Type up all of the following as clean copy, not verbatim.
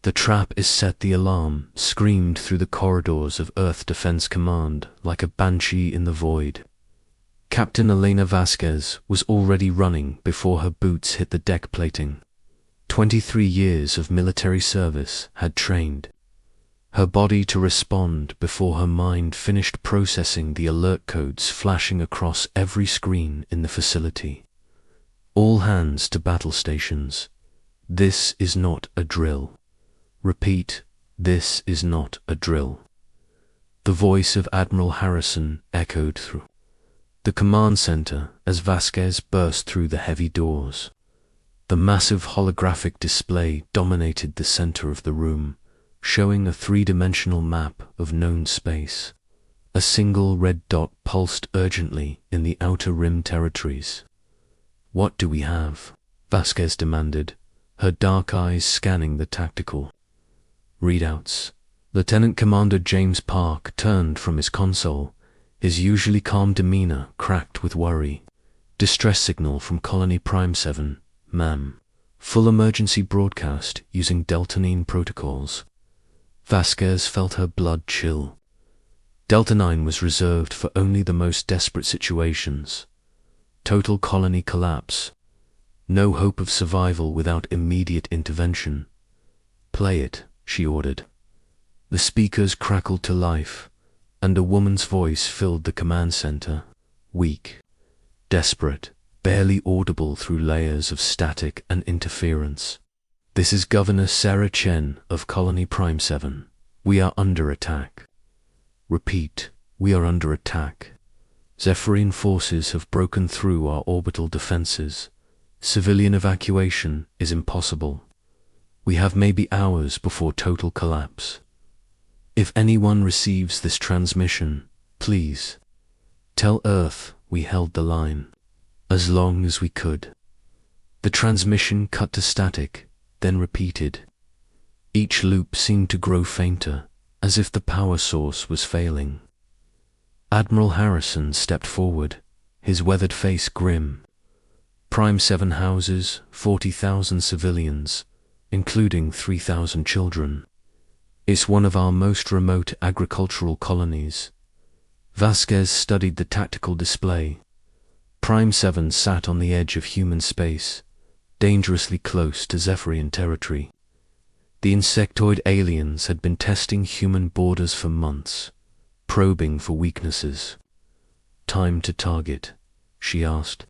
The trap is set. The alarm screamed through the corridors of Earth Defense Command like a banshee in the void. Captain Elena Vasquez was already running before her boots hit the deck plating. 23 years of military service had trained her body to respond before her mind finished processing the alert codes flashing across every screen in the facility. All hands to battle stations. This is not a drill. Repeat, this is not a drill. The voice of Admiral Harrison echoed through the command center as Vasquez burst through the heavy doors. The massive holographic display dominated the center of the room, showing a three-dimensional map of known space. A single red dot pulsed urgently in the outer rim territories. "What do we have?" Vasquez demanded, her dark eyes scanning the tactical readouts. Lieutenant Commander James Park turned from his console, his usually calm demeanor cracked with worry. "Distress signal from Colony Prime 7, ma'am. Full emergency broadcast using Delta-9 protocols." Vasquez felt her blood chill. Delta-9 was reserved for only the most desperate situations. Total colony collapse. No hope of survival without immediate intervention. "Play it," she ordered. The speakers crackled to life, and a woman's voice filled the command center, weak, desperate, barely audible through layers of static and interference. "This is Governor Sarah Chen of Colony Prime 7. We are under attack. Repeat, we are under attack. Zephyrian forces have broken through our orbital defenses. Civilian evacuation is impossible. We have maybe hours before total collapse. If anyone receives this transmission, please tell Earth we held the line as long as we could." The transmission cut to static, then repeated. Each loop seemed to grow fainter, as if the power source was failing. Admiral Harrison stepped forward, his weathered face grim. "Prime 7 houses 40,000 civilians, including 3,000 children. It's one of our most remote agricultural colonies." Vasquez studied the tactical display. Prime 7 sat on the edge of human space, dangerously close to Zephyrian territory. The insectoid aliens had been testing human borders for months, probing for weaknesses. "Time to target," she asked.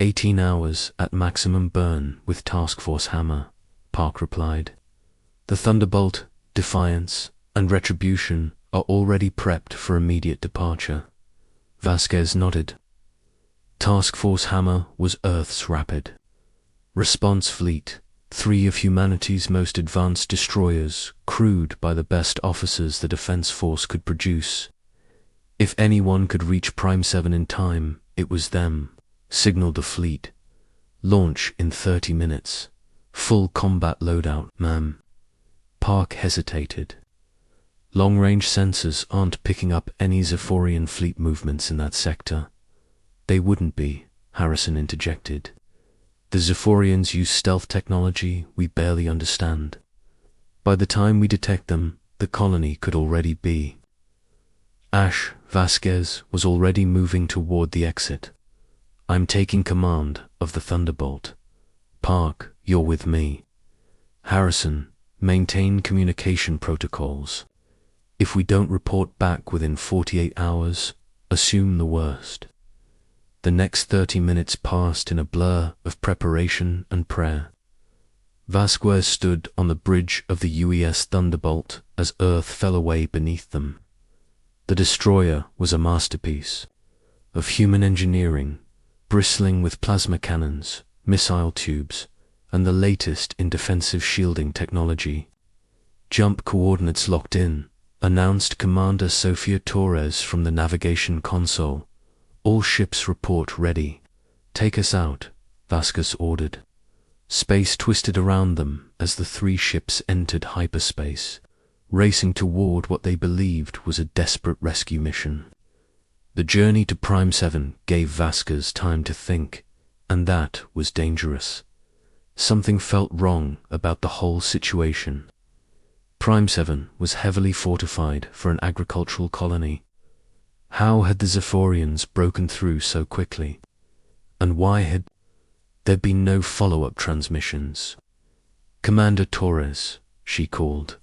18 hours at maximum burn with Task Force Hammer, Park replied. "The Thunderbolt, Defiance, and Retribution are already prepped for immediate departure." Vasquez nodded. Task Force Hammer was Earth's rapid response fleet, 3 of humanity's most advanced destroyers, crewed by the best officers the Defense Force could produce. If anyone could reach Prime 7 in time, it was them. Signaled the fleet. "Launch in 30 minutes. Full combat loadout, ma'am." Park hesitated. "Long-range sensors aren't picking up any Zephyrian fleet movements in that sector." "They wouldn't be," Harrison interjected. "The Zephyrians use stealth technology we barely understand. By the time we detect them, the colony could already be." Vasquez was already moving toward the exit. "I'm taking command of the Thunderbolt. Park, you're with me. Harrison, maintain communication protocols. If we don't report back within 48 hours, assume the worst." The next 30 minutes passed in a blur of preparation and prayer. Vasquez stood on the bridge of the UES Thunderbolt as Earth fell away beneath them. The destroyer was a masterpiece of human engineering, bristling with plasma cannons, missile tubes, and the latest in defensive shielding technology. "Jump coordinates locked in," announced Commander Sofia Torres from the navigation console. "All ships report ready." "Take us out," Vasquez ordered. Space twisted around them as the 3 ships entered hyperspace, racing toward what they believed was a desperate rescue mission. The journey to Prime 7 gave Vasquez time to think, and that was dangerous. Something felt wrong about the whole situation. Prime 7 was heavily fortified for an agricultural colony. How had the Zephyrians broken through so quickly? And why had there been no follow-up transmissions? "Commander Torres," she called,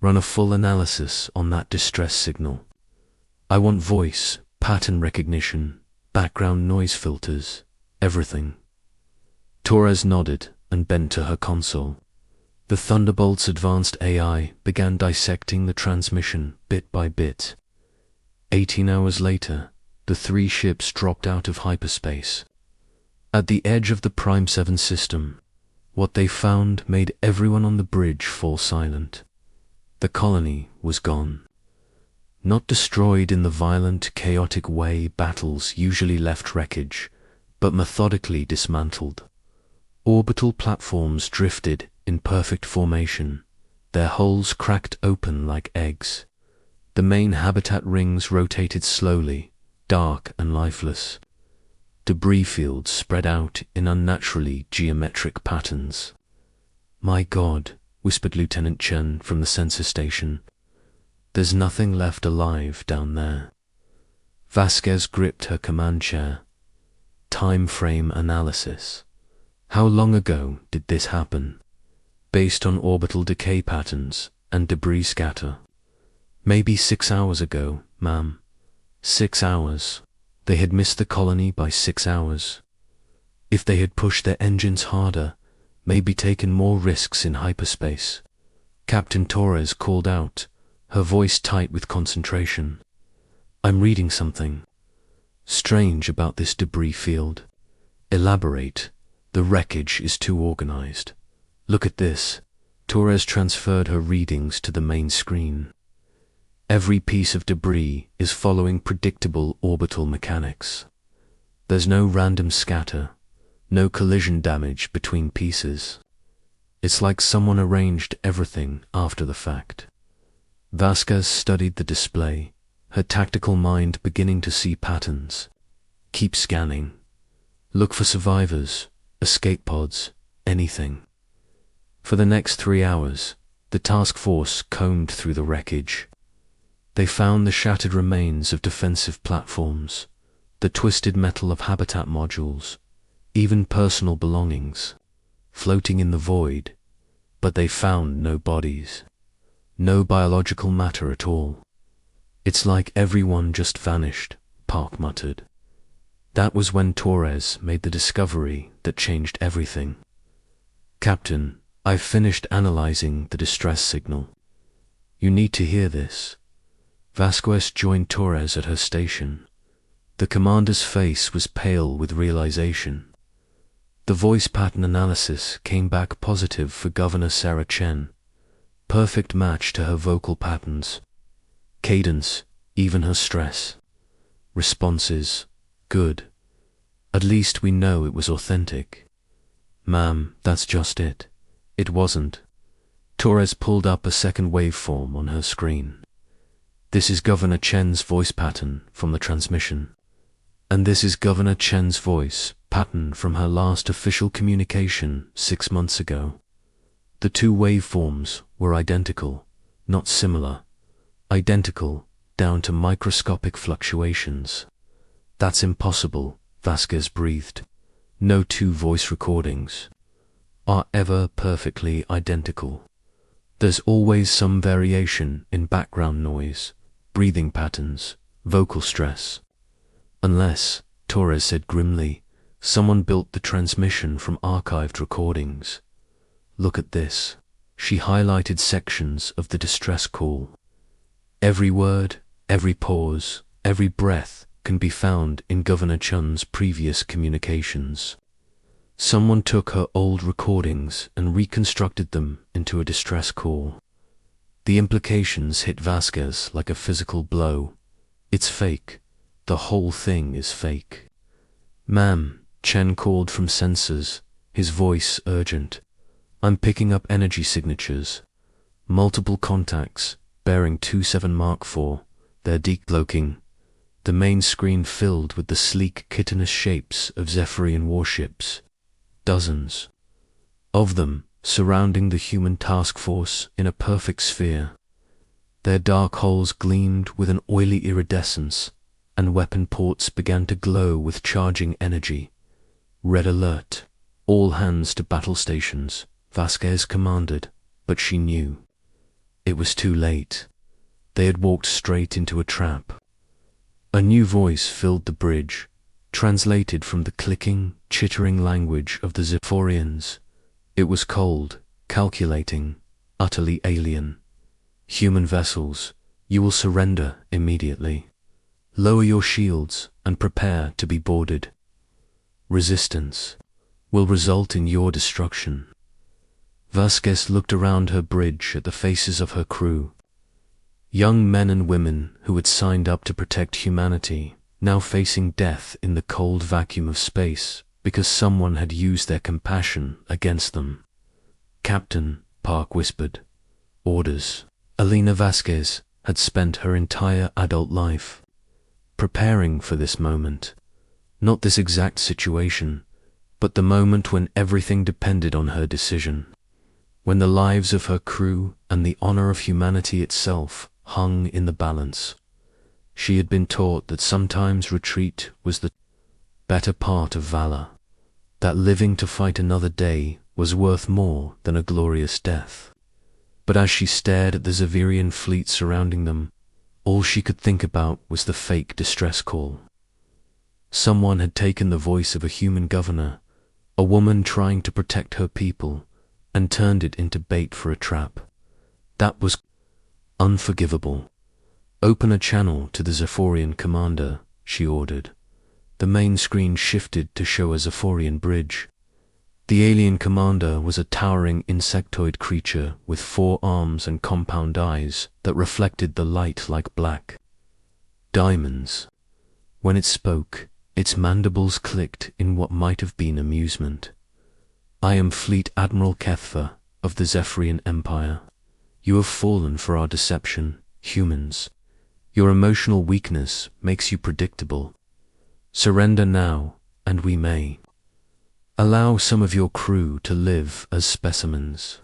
"run a full analysis on that distress signal. I want voice, pattern recognition, background noise filters, everything." Torres nodded and bent to her console. The Thunderbolt's advanced AI began dissecting the transmission bit by bit. 18 hours later, the 3 ships dropped out of hyperspace. At the edge of the Prime 7 system, what they found made everyone on the bridge fall silent. The colony was gone. Not destroyed in the violent, chaotic way battles usually left wreckage, but methodically dismantled. Orbital platforms drifted in perfect formation, their hulls cracked open like eggs. The main habitat rings rotated slowly, dark and lifeless. Debris fields spread out in unnaturally geometric patterns. "My God," whispered Lieutenant Chen from the sensor station. "There's nothing left alive down there." Vasquez gripped her command chair. Time frame analysis. How long ago did this happen? Based on orbital decay patterns and debris scatter. "Maybe 6 hours ago, ma'am." 6 hours. They had missed the colony by 6 hours. If they had pushed their engines harder, maybe taken more risks in hyperspace. Captain Torres called out, her voice tight with concentration. "I'm reading something strange about this debris field. Elaborate. The wreckage is too organized. Look at this." Torres transferred her readings to the main screen. Every piece of debris is following predictable orbital mechanics. There's no random scatter, no collision damage between pieces. It's like someone arranged everything after the fact. Vasquez studied the display, her tactical mind beginning to see patterns. "Keep scanning. Look for survivors, escape pods, anything." For the next 3 hours, the task force combed through the wreckage. They found the shattered remains of defensive platforms, the twisted metal of habitat modules, even personal belongings, floating in the void, but they found no bodies, no biological matter at all. "It's like everyone just vanished," Park muttered. That was when Torres made the discovery that changed everything. "Captain, I've finished analyzing the distress signal. You need to hear this." Vasquez joined Torres at her station. The commander's face was pale with realization. The voice pattern analysis came back positive for Governor Sarah Chen. Perfect match to her vocal patterns. Cadence, even her stress. Responses, good. At least we know it was authentic. "Ma'am, that's just it. It wasn't." Torres pulled up a second waveform on her screen. "This is Governor Chen's voice pattern from the transmission. And this is Governor Chen's voice pattern from her last official communication 6 months ago." The 2 waveforms were identical, not similar. Identical, down to microscopic fluctuations. "That's impossible," Vasquez breathed. "No 2 voice recordings are ever perfectly identical. There's always some variation in background noise, breathing patterns, vocal stress. Unless," Torres said grimly, "someone built the transmission from archived recordings. Look at this." She highlighted sections of the distress call. Every word, every pause, every breath can be found in Governor Chun's previous communications. Someone took her old recordings and reconstructed them into a distress call. The implications hit Vasquez like a physical blow. It's fake. The whole thing is fake. "Ma'am," Chen called from sensors, his voice urgent. "I'm picking up energy signatures. Multiple contacts, bearing 27 Mark IV. They're decloaking." The main screen filled with the sleek chitinous shapes of Zephyrian warships. Dozens of them, surrounding the human task force in a perfect sphere. Their dark hulls gleamed with an oily iridescence, and weapon ports began to glow with charging energy. Red alert. All hands to battle stations, Vasquez commanded, but she knew. It was too late. They had walked straight into a trap. A new voice filled the bridge, translated from the clicking, chittering language of the Zephyrians. It was cold, calculating, utterly alien. Human vessels, you will surrender immediately. Lower your shields and prepare to be boarded. Resistance will result in your destruction. Vasquez looked around her bridge at the faces of her crew. Young men and women who had signed up to protect humanity, now facing death in the cold vacuum of space because someone had used their compassion against them. Captain, Park whispered. Orders. Elena Vasquez had spent her entire adult life preparing for this moment. Not this exact situation, but the moment when everything depended on her decision. When the lives of her crew and the honor of humanity itself hung in the balance. She had been taught that sometimes retreat was the better part of valor, that living to fight another day was worth more than a glorious death. But as she stared at the Zevirian fleet surrounding them, all she could think about was the fake distress call. Someone had taken the voice of a human governor, a woman trying to protect her people, and turned it into bait for a trap. That was unforgivable. Open a channel to the Zephyrian commander, she ordered. The main screen shifted to show a Zephyrian bridge. The alien commander was a towering insectoid creature with 4 arms and compound eyes that reflected the light like black diamonds. When it spoke, its mandibles clicked in what might have been amusement. I am Fleet Admiral Kethva of the Zephyrian Empire. You have fallen for our deception, humans. Your emotional weakness makes you predictable. Surrender now, and we may. Allow some of your crew to live as specimens.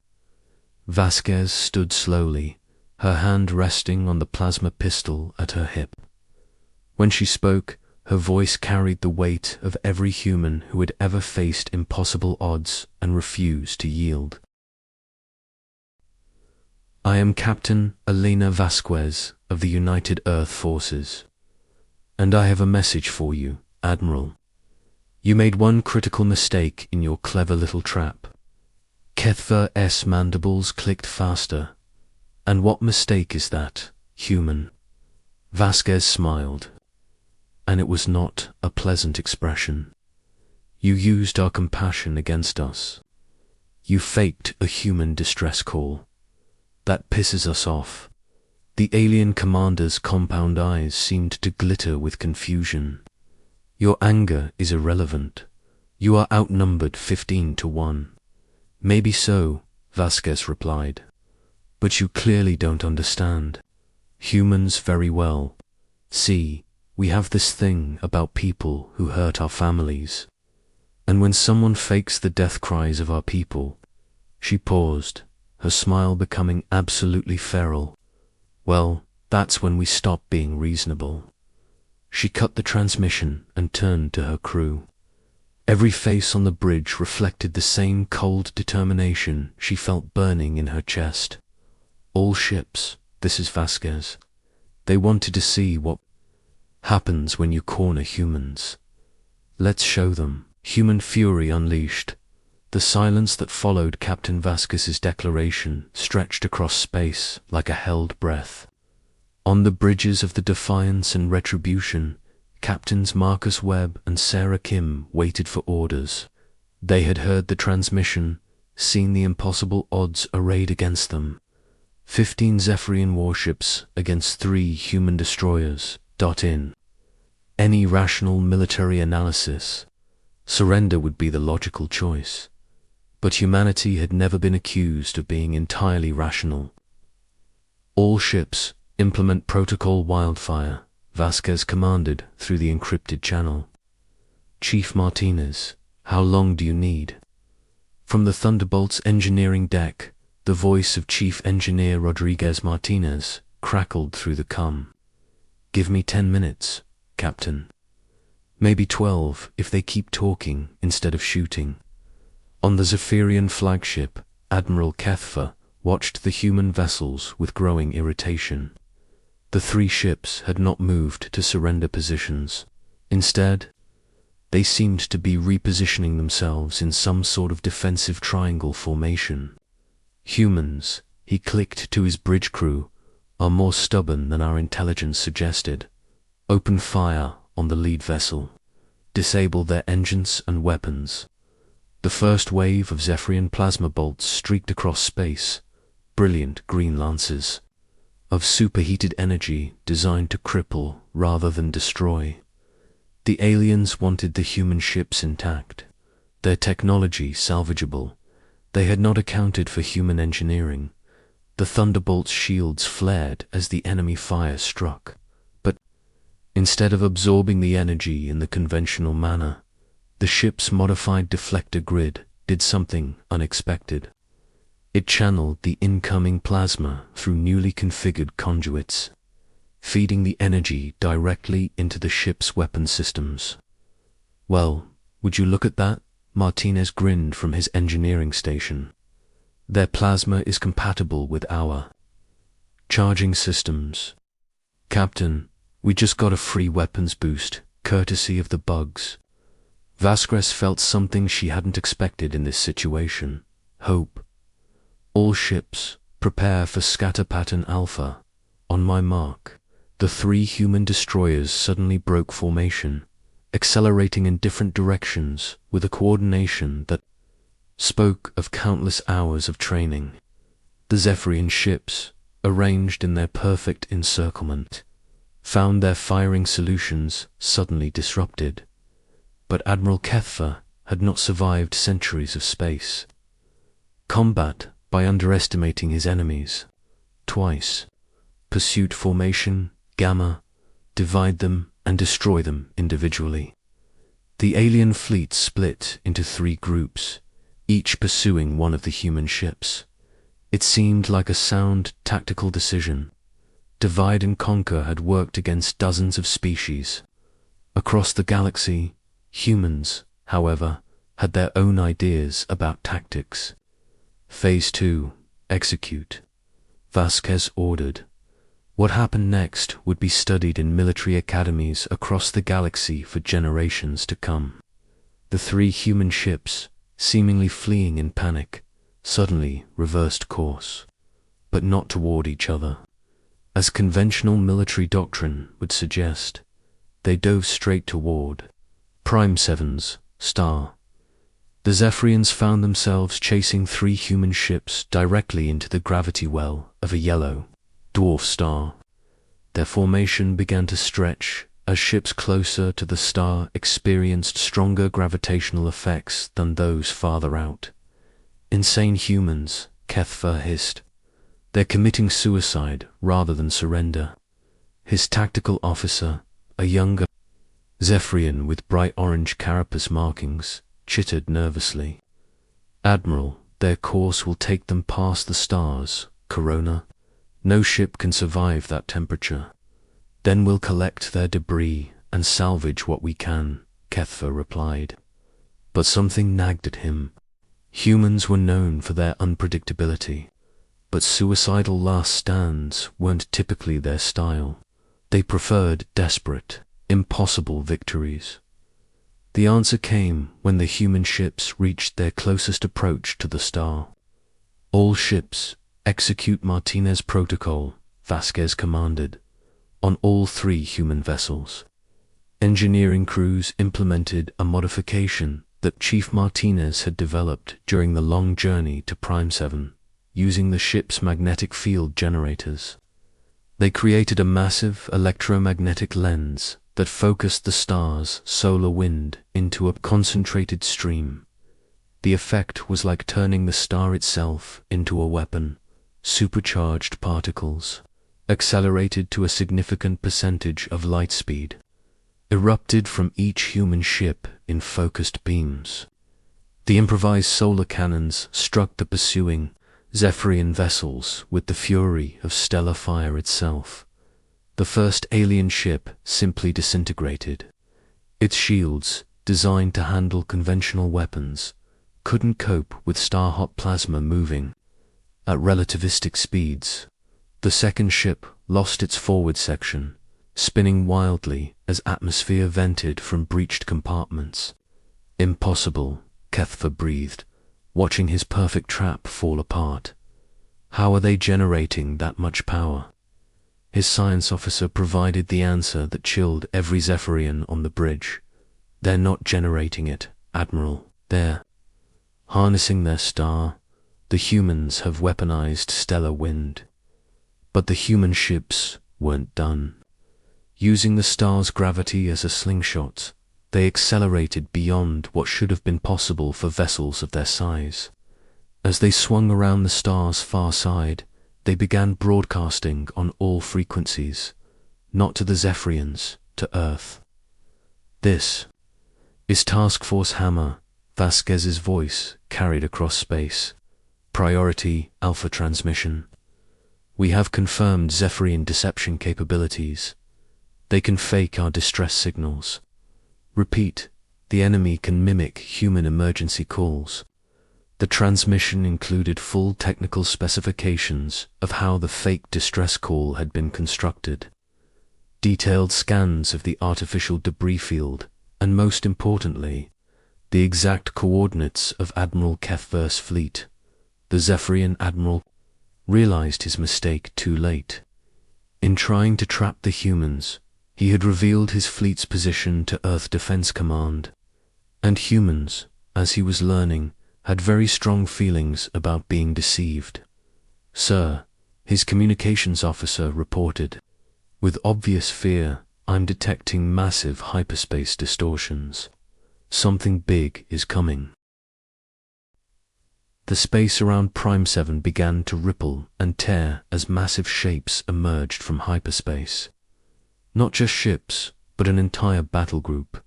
Vasquez stood slowly, her hand resting on the plasma pistol at her hip. When she spoke, her voice carried the weight of every human who had ever faced impossible odds and refused to yield. I am Captain Elena Vasquez of the United Earth Forces, and I have a message for you, Admiral. You made one critical mistake in your clever little trap. Kethva's mandibles clicked faster. And what mistake is that, human? Vasquez smiled, and it was not a pleasant expression. You used our compassion against us. You faked a human distress call. That pisses us off. The alien commander's compound eyes seemed to glitter with confusion. Your anger is irrelevant. You are outnumbered 15-1. Maybe so, Vasquez replied. But you clearly don't understand. Humans very well. See, we have this thing about people who hurt our families. And when someone fakes the death cries of our people, she paused, her smile becoming absolutely feral. Well, that's when we stop being reasonable. She cut the transmission and turned to her crew. Every face on the bridge reflected the same cold determination she felt burning in her chest. All ships, this is Vasquez. They wanted to see what happens when you corner humans. Let's show them. Human fury unleashed. The silence that followed Captain Vasquez's declaration stretched across space like a held breath. On the bridges of the Defiance and Retribution, Captains Marcus Webb and Sarah Kim waited for orders. They had heard the transmission, seen the impossible odds arrayed against them. 15 Zephyrian warships against 3 human destroyers. In any rational military analysis, surrender would be the logical choice. But humanity had never been accused of being entirely rational. All ships, implement Protocol Wildfire, Vasquez commanded through the encrypted channel. Chief Martinez, how long do you need? From the Thunderbolt's engineering deck, the voice of Chief Engineer Rodriguez Martinez crackled through the calm. "Give me 10 minutes, Captain. Maybe 12 if they keep talking instead of shooting." On the Zephyrian flagship, Admiral Kethfer watched the human vessels with growing irritation. The 3 ships had not moved to surrender positions. Instead, they seemed to be repositioning themselves in some sort of defensive triangle formation. "Humans," he clicked to his bridge crew, "are more stubborn than our intelligence suggested. Open fire on the lead vessel. Disable their engines and weapons." The first wave of Zephyrian plasma bolts streaked across space, brilliant green lances of superheated energy designed to cripple rather than destroy. The aliens wanted the human ships intact, their technology salvageable. They had not accounted for human engineering. The Thunderbolt's shields flared as the enemy fire struck, but instead of absorbing the energy in the conventional manner, the ship's modified deflector grid did something unexpected. It channeled the incoming plasma through newly configured conduits, feeding the energy directly into the ship's weapon systems. "Well, would you look at that?" Martinez grinned from his engineering station. "Their plasma is compatible with our charging systems. Captain, we just got a free weapons boost, courtesy of the bugs." Vasquez felt something she hadn't expected in this situation: hope. "All ships, prepare for scatter pattern Alpha. On my mark." The 3 human destroyers suddenly broke formation, accelerating in different directions with a coordination that spoke of countless hours of training. The Zephyrian ships, arranged in their perfect encirclement, found their firing solutions suddenly disrupted. But Admiral Kethfer had not survived centuries of space combat by underestimating his enemies. Twice. Pursuit formation, Gamma, divide them and destroy them individually. The alien fleet split into 3 groups, each pursuing one of the human ships. It seemed like a sound tactical decision. Divide and conquer had worked against dozens of species. Across the galaxy, humans, however, had their own ideas about tactics. Phase 2, execute, Vasquez ordered. What happened next would be studied in military academies across the galaxy for generations to come. The 3 human ships, seemingly fleeing in panic, suddenly reversed course, but not toward each other. As conventional military doctrine would suggest, they dove straight toward Prime 7's star. The Zephyrians found themselves chasing 3 human ships directly into the gravity well of a yellow dwarf star. Their formation began to stretch as ships closer to the star experienced stronger gravitational effects than those farther out. "Insane humans," Kethfer hissed. "They're committing suicide rather than surrender." His tactical officer, a younger Zephyrian with bright orange carapace markings, chittered nervously. "Admiral, their course will take them past the stars, Corona. No ship can survive that temperature. Then we'll collect their debris and salvage what we can," Kethfer replied. But something nagged at him. Humans were known for their unpredictability, but suicidal last stands weren't typically their style. They preferred desperate, impossible victories. The answer came when the human ships reached their closest approach to the star. "All ships, execute Martinez Protocol," Vasquez commanded, on all 3 human vessels. Engineering crews implemented a modification that Chief Martinez had developed during the long journey to Prime 7, using the ship's magnetic field generators. They created a massive electromagnetic lens that focused the star's solar wind into a concentrated stream. The effect was like turning the star itself into a weapon. Supercharged particles, accelerated to a significant percentage of light speed, erupted from each human ship in focused beams. The improvised solar cannons struck the pursuing Zephyrian vessels with the fury of stellar fire itself. The first alien ship simply disintegrated. Its shields, designed to handle conventional weapons, couldn't cope with star-hot plasma moving at relativistic speeds. The second ship lost its forward section, spinning wildly as atmosphere vented from breached compartments. Impossible, Kethfer breathed, watching his perfect trap fall apart. How are they generating that much power? His science officer provided the answer that chilled every Zephyrian on the bridge. They're not generating it, Admiral. They're harnessing their star. The humans have weaponized stellar wind. But the human ships weren't done. Using the star's gravity as a slingshot, they accelerated beyond what should have been possible for vessels of their size. As they swung around the star's far side, they began broadcasting on all frequencies, not to the Zephyrians, to Earth. "This is Task Force Hammer," Vasquez's voice carried across space. "Priority Alpha transmission. We have confirmed Zephyrian deception capabilities. They can fake our distress signals. Repeat, the enemy can mimic human emergency calls." The transmission included full technical specifications of how the fake distress call had been constructed, detailed scans of the artificial debris field, and most importantly, the exact coordinates of Admiral Kethver's fleet. The Zephyrian admiral realized his mistake too late. In trying to trap the humans, he had revealed his fleet's position to Earth Defense Command, and humans, as he was learning, had very strong feelings about being deceived. "Sir," his communications officer reported, "with obvious fear, I'm detecting massive hyperspace distortions. Something big is coming." The space around Prime 7 began to ripple and tear as massive shapes emerged from hyperspace. Not just ships, but an entire battle group.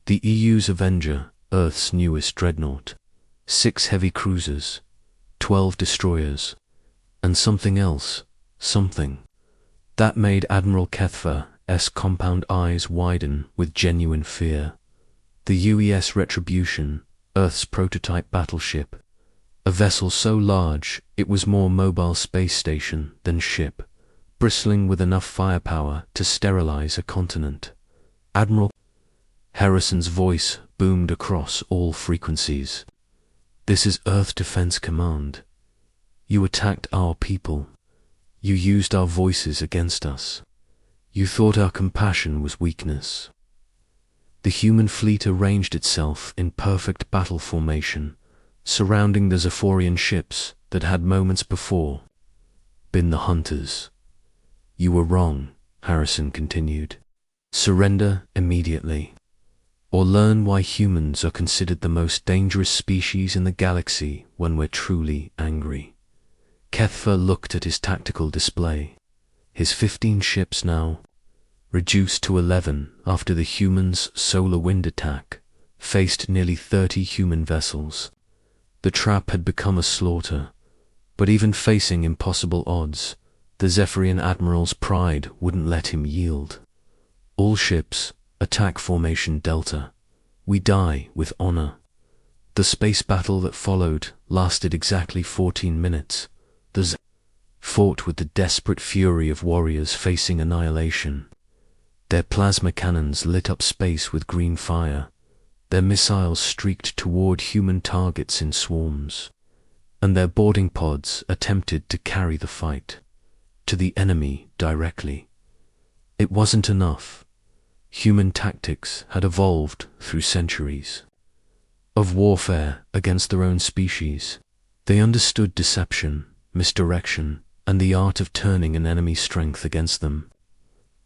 The EU's Avenger, Earth's newest dreadnought, 6 heavy cruisers, 12 destroyers, and something else, something that made Admiral Kethver's compound eyes widen with genuine fear. The UES Retribution, Earth's prototype battleship, a vessel so large it was more mobile space station than ship, bristling with enough firepower to sterilize a continent. Admiral Harrison's voice boomed across all frequencies. "This is Earth Defense Command. You attacked our people. You used our voices against us. You thought our compassion was weakness." The human fleet arranged itself in perfect battle formation, surrounding the Zephyrian ships that had moments before been the hunters. "You were wrong," Harrison continued. "Surrender immediately, or learn why humans are considered the most dangerous species in the galaxy when we're truly angry." Kethver looked at his tactical display. His 15 ships now, reduced to 11 after the humans' solar wind attack, faced nearly 30 human vessels. The trap had become a slaughter, but even facing impossible odds, the Zephyrian admiral's pride wouldn't let him yield. "All ships, attack formation Delta. We die with honor." The space battle that followed lasted exactly 14 minutes. The Z fought with the desperate fury of warriors facing annihilation. Their plasma cannons lit up space with green fire. Their missiles streaked toward human targets in swarms, and their boarding pods attempted to carry the fight to the enemy directly. It wasn't enough. Human tactics had evolved through centuries of warfare against their own species. They understood deception, misdirection, and the art of turning an enemy's strength against them.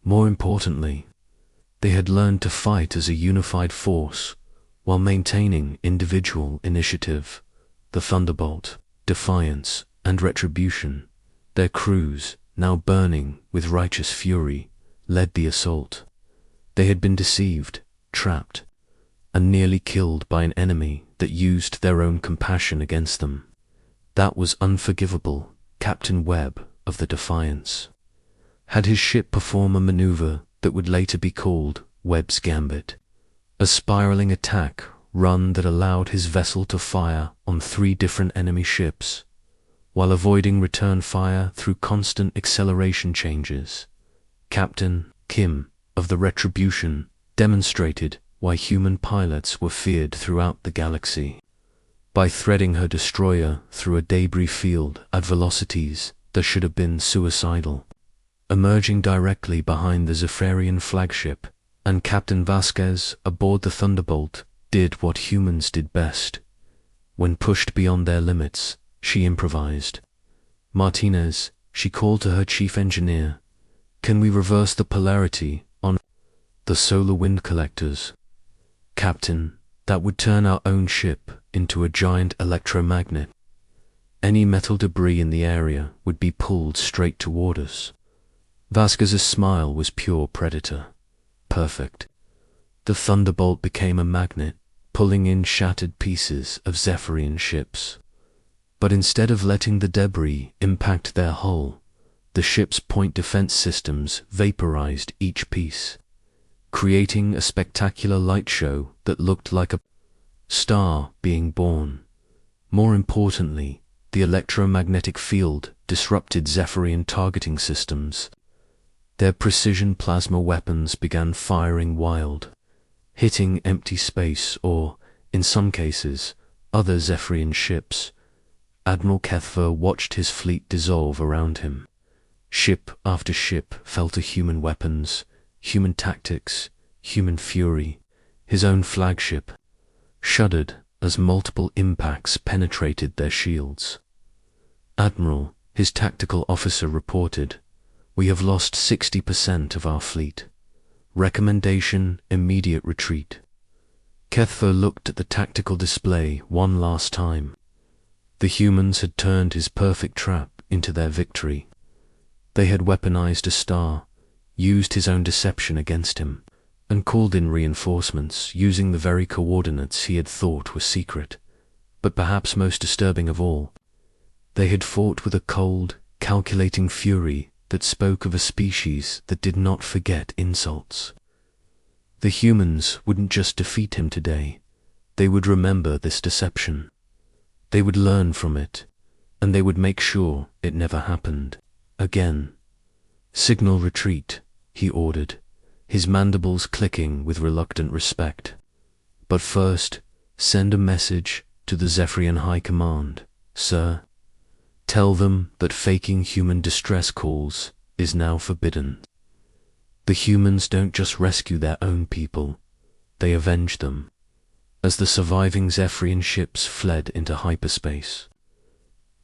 More importantly, they had learned to fight as a unified force while maintaining individual initiative. The Thunderbolt, Defiance, and Retribution, their crews, now burning with righteous fury, led the assault. They had been deceived, trapped, and nearly killed by an enemy that used their own compassion against them. That was unforgivable. Captain Webb of the Defiance had his ship perform a maneuver that would later be called Webb's Gambit, a spiraling attack run that allowed his vessel to fire on 3 different enemy ships, while avoiding return fire through constant acceleration changes. Captain Kim of the Retribution demonstrated why human pilots were feared throughout the galaxy by threading her destroyer through a debris field at velocities that should have been suicidal. Emerging directly behind the Zephyrian flagship, and Captain Vasquez aboard the Thunderbolt did what humans did best. When pushed beyond their limits, she improvised. Martinez, she called to her chief engineer, "Can we reverse the polarity on the solar wind collectors?" "Captain, that would turn our own ship into a giant electromagnet. Any metal debris in the area would be pulled straight toward us." Vasquez's smile was pure predator. Perfect. The Thunderbolt became a magnet, pulling in shattered pieces of Zephyrian ships. But instead of letting the debris impact their hull, the ship's point defense systems vaporized each piece, creating a spectacular light show that looked like a star being born. More importantly, the electromagnetic field disrupted Zephyrian targeting systems. Their precision plasma weapons began firing wild, hitting empty space or, in some cases, other Zephyrian ships. Admiral Kethver watched his fleet dissolve around him. Ship after ship fell to human weapons, human tactics, human fury. His own flagship shuddered as multiple impacts penetrated their shields. "Admiral," his tactical officer reported, "we have lost 60% of our fleet. Recommendation, immediate retreat." Kethver looked at the tactical display one last time. The humans had turned his perfect trap into their victory. They had weaponized a star, used his own deception against him, and called in reinforcements using the very coordinates he had thought were secret. But perhaps most disturbing of all, they had fought with a cold, calculating fury that spoke of a species that did not forget insults. The humans wouldn't just defeat him today, they would remember this deception. They would learn from it, and they would make sure it never happened again. "Signal retreat," he ordered, his mandibles clicking with reluctant respect. "But first, send a message to the Zephyrian High Command, sir. Tell them that faking human distress calls is now forbidden." The humans don't just rescue their own people, they avenge them, as the surviving Zephyrian ships fled into hyperspace.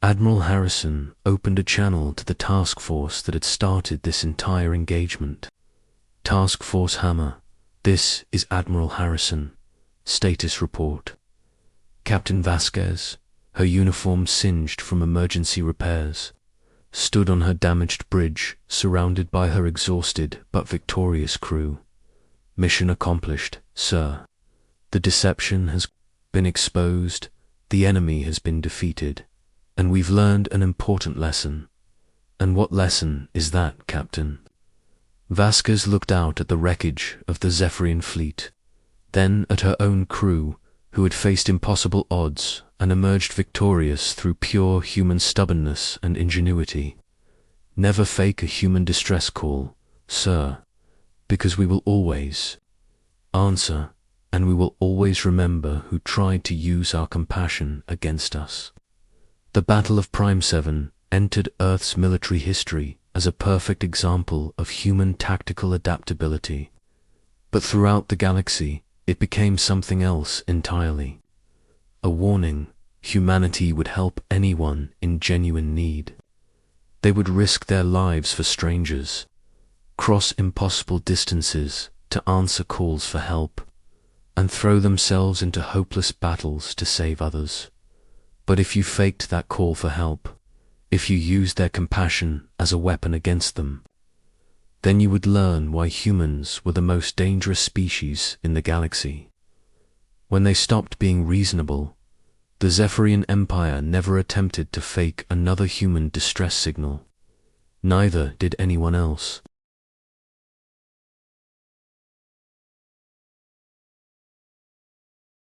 Admiral Harrison opened a channel to the task force that had started this entire engagement. "Task Force Hammer, this is Admiral Harrison. Status report." Captain Vasquez, her uniform singed from emergency repairs, stood on her damaged bridge, surrounded by her exhausted but victorious crew. "Mission accomplished, sir. The deception has been exposed, the enemy has been defeated, and we've learned an important lesson." "And what lesson is that, Captain?" Vasquez looked out at the wreckage of the Zephyrian fleet, then at her own crew, who had faced impossible odds and emerged victorious through pure human stubbornness and ingenuity. "Never fake a human distress call, sir, because we will always answer, and we will always remember who tried to use our compassion against us." The Battle of Prime 7 entered Earth's military history as a perfect example of human tactical adaptability. But throughout the galaxy, it became something else entirely. A warning: humanity would help anyone in genuine need. They would risk their lives for strangers, cross impossible distances to answer calls for help, and throw themselves into hopeless battles to save others. But if you faked that call for help, if you used their compassion as a weapon against them, then you would learn why humans were the most dangerous species in the galaxy. When they stopped being reasonable, the Zephyrian Empire never attempted to fake another human distress signal. Neither did anyone else.